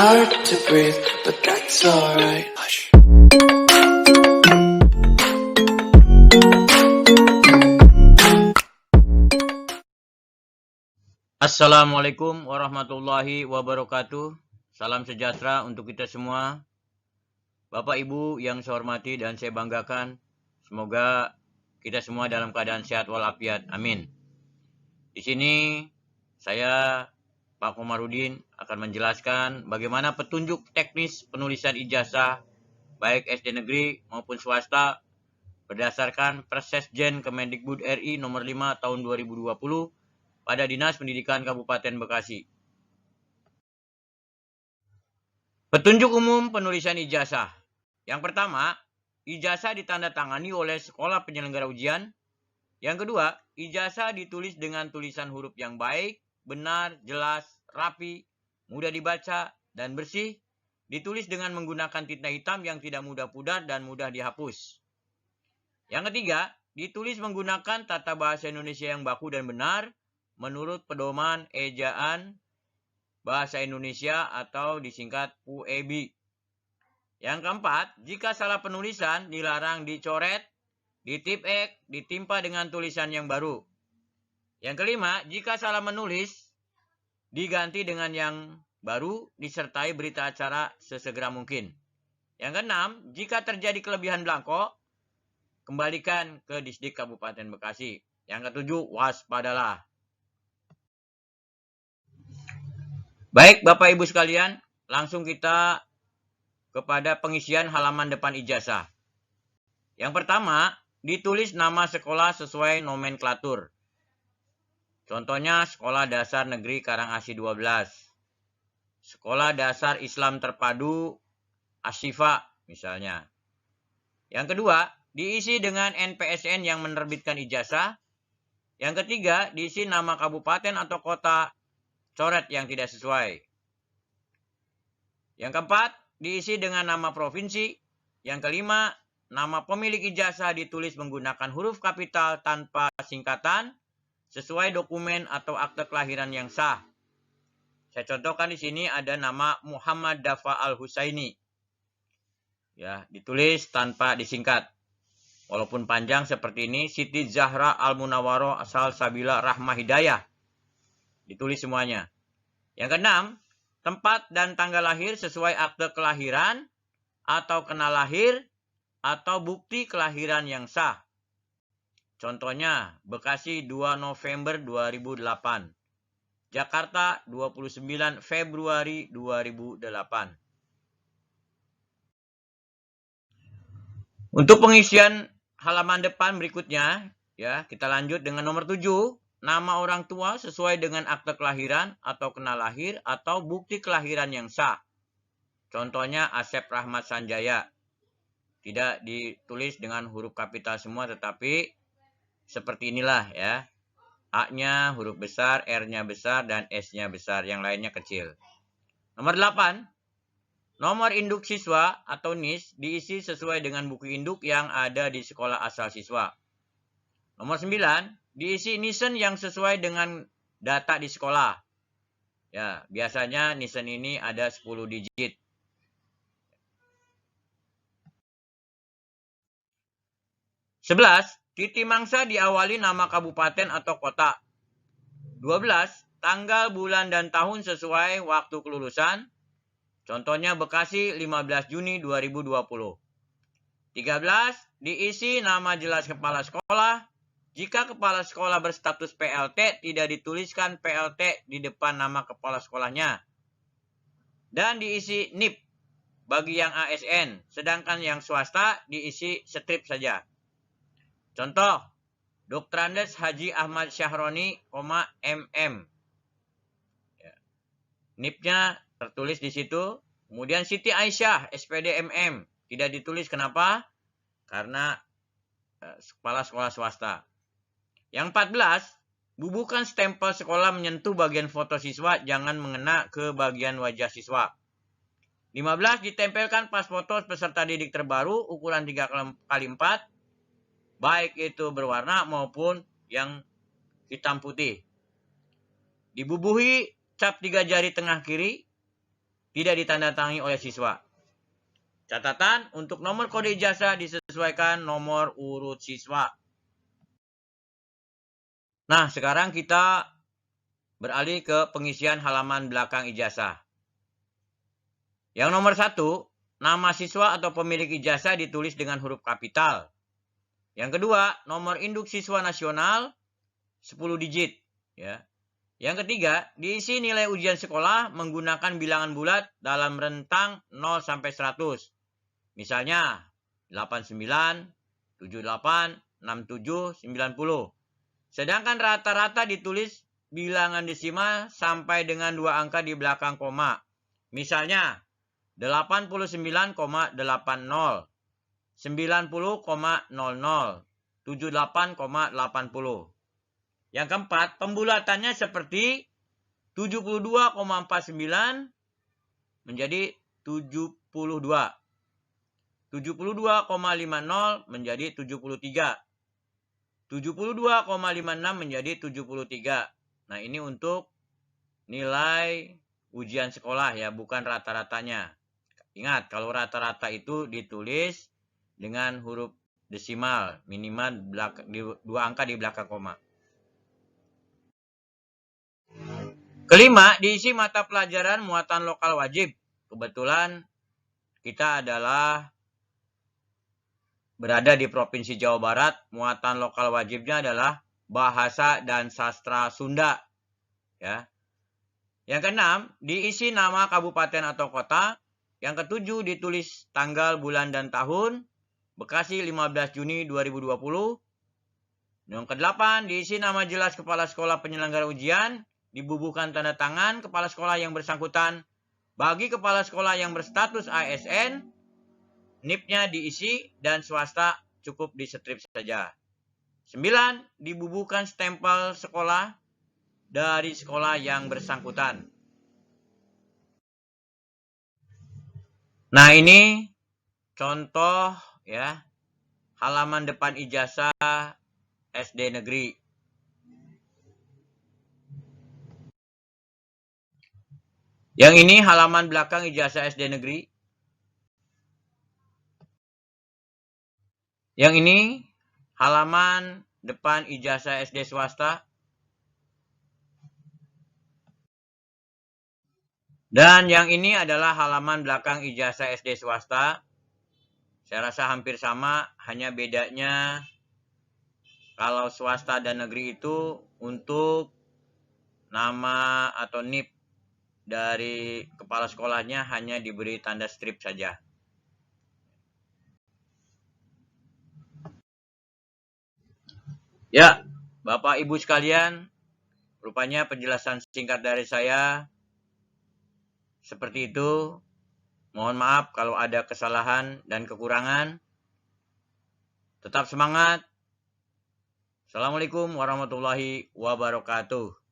hard to breathe, but that's alright. Hush. Assalamualaikum warahmatullahi wabarakatuh. Salam sejahtera untuk kita semua. Bapak Ibu yang saya hormati dan saya banggakan, semoga kita semua dalam keadaan sehat walafiat. Amin. Di sini saya Pak Komarudin akan menjelaskan bagaimana petunjuk teknis penulisan ijazah baik SD negeri maupun swasta berdasarkan Persesjen Kemendikbud RI nomor 5 tahun 2020 pada Dinas Pendidikan Kabupaten Bekasi. Petunjuk umum penulisan ijazah. Yang pertama, ijazah ditandatangani oleh sekolah penyelenggara ujian. Yang kedua, ijazah ditulis dengan tulisan huruf yang baik, benar, jelas, rapi, mudah dibaca, dan bersih. Ditulis dengan menggunakan tinta hitam yang tidak mudah pudar dan mudah dihapus. Yang ketiga, ditulis menggunakan tata bahasa Indonesia yang baku dan benar, menurut pedoman ejaan bahasa Indonesia atau disingkat PUEB. Yang keempat, jika salah penulisan dilarang dicoret, ditipek, ditimpa dengan tulisan yang baru. Yang kelima, jika salah menulis, diganti dengan yang baru disertai berita acara sesegera mungkin. Yang keenam, jika terjadi kelebihan blanko, kembalikan ke Disdik Kabupaten Bekasi. Yang ketujuh, waspadalah. Baik Bapak Ibu sekalian, langsung kita kepada pengisian halaman depan ijazah. Yang pertama, ditulis nama sekolah sesuai nomenklatur. Contohnya Sekolah Dasar Negeri Karangasi 12. Sekolah Dasar Islam Terpadu Asyifa misalnya. Yang kedua, diisi dengan NPSN yang menerbitkan ijazah. Yang ketiga, diisi nama kabupaten atau kota coret yang tidak sesuai. Yang keempat, diisi dengan nama provinsi. Yang kelima, nama pemilik ijazah ditulis menggunakan huruf kapital tanpa singkatan sesuai dokumen atau akte kelahiran yang sah. Saya contohkan di sini ada nama Muhammad Dafa Al-Husaini. Ya, ditulis tanpa disingkat. Walaupun panjang seperti ini, Siti Zahra Al-Munawwaroh Asal Sabila Rahmah Hidayah. Ditulis semuanya. Yang keenam, tempat dan tanggal lahir sesuai akte kelahiran atau kenal lahir atau bukti kelahiran yang sah. Contohnya, Bekasi 2 November 2008. Jakarta 29 Februari 2008. Untuk pengisian halaman depan berikutnya, ya, kita lanjut dengan nomor 7. Nama orang tua sesuai dengan akte kelahiran atau kenal lahir atau bukti kelahiran yang sah. Contohnya Asep Rahmat Sanjaya. Tidak ditulis dengan huruf kapital semua tetapi seperti inilah ya. A-nya huruf besar, R-nya besar, dan S-nya besar. Yang lainnya kecil. Nomor 8. Nomor induk siswa atau NIS diisi sesuai dengan buku induk yang ada di sekolah asal siswa. Nomor 9. Diisi NISEN yang sesuai dengan data di sekolah. Ya, biasanya NISEN ini ada 10 digit. Sebelas, titi mangsa diawali nama kabupaten atau kota. 12, tanggal, bulan, dan tahun sesuai waktu kelulusan. Contohnya Bekasi 15 Juni 2020. 13, diisi nama jelas kepala sekolah. Jika kepala sekolah berstatus PLT, tidak dituliskan PLT di depan nama kepala sekolahnya. Dan diisi NIP bagi yang ASN, sedangkan yang swasta diisi strip saja. Contoh, Dr. Andes Haji Ahmad Syahroni, MM. Ya. NIP-nya tertulis di situ. Kemudian Siti Aisyah, SPD MM. Tidak ditulis, kenapa? Karena kepala sekolah swasta. Yang 14, bubukan stempel sekolah menyentuh bagian foto siswa, jangan mengena ke bagian wajah siswa. 15, ditempelkan pas foto peserta didik terbaru ukuran 3x4, baik itu berwarna maupun yang hitam putih. Dibubuhi cap 3 jari tengah kiri. tidak ditandatangani oleh siswa. Catatan, untuk nomor kode ijazah disesuaikan nomor urut siswa. Nah, sekarang kita beralih ke pengisian halaman belakang ijazah. Yang nomor 1, nama siswa atau pemilik ijazah ditulis dengan huruf kapital. Yang kedua, nomor induk siswa nasional 10 digit. Ya. Yang ketiga, diisi nilai ujian sekolah menggunakan bilangan bulat dalam rentang 0 sampai 100. Misalnya 89, 78, 67, 90. Sedangkan rata-rata ditulis bilangan desimal sampai dengan 2 angka di belakang koma. Misalnya 89,80, 90,00, 78,80. Yang keempat, pembulatannya seperti 72,49 menjadi 72. 72,50 menjadi 73. 72,56 menjadi 73. Nah, ini untuk nilai ujian sekolah ya, bukan rata-ratanya. Ingat, kalau rata-rata itu ditulis dengan huruf desimal, minimal 2 angka di belakang koma. Kelima, diisi mata pelajaran muatan lokal wajib. Kebetulan kita adalah berada di Provinsi Jawa Barat, muatan lokal wajibnya adalah bahasa dan sastra Sunda. Ya. Yang keenam, diisi nama kabupaten atau kota. Yang ketujuh, ditulis tanggal, bulan, dan tahun. Bekasi 15 Juni 2020. Yang kedelapan, diisi nama jelas kepala sekolah penyelenggara ujian. Dibubuhkan tanda tangan kepala sekolah yang bersangkutan. Bagi kepala sekolah yang berstatus ASN, NIP-nya diisi dan swasta cukup di strip saja. 9. Dibubuhkan stempel sekolah dari sekolah yang bersangkutan. Nah, ini contoh ya halaman depan ijazah SD negeri. Yang ini halaman belakang ijazah SD negeri. Yang ini halaman depan ijazah SD swasta. Dan yang ini adalah halaman belakang ijazah SD swasta. Saya rasa hampir sama, hanya bedanya kalau swasta dan negeri itu untuk nama atau NIP dari kepala sekolahnya hanya diberi tanda strip saja. Ya, Bapak Ibu sekalian, rupanya penjelasan singkat dari saya seperti itu. Mohon maaf kalau ada kesalahan dan kekurangan. Tetap semangat. Assalamualaikum warahmatullahi wabarakatuh.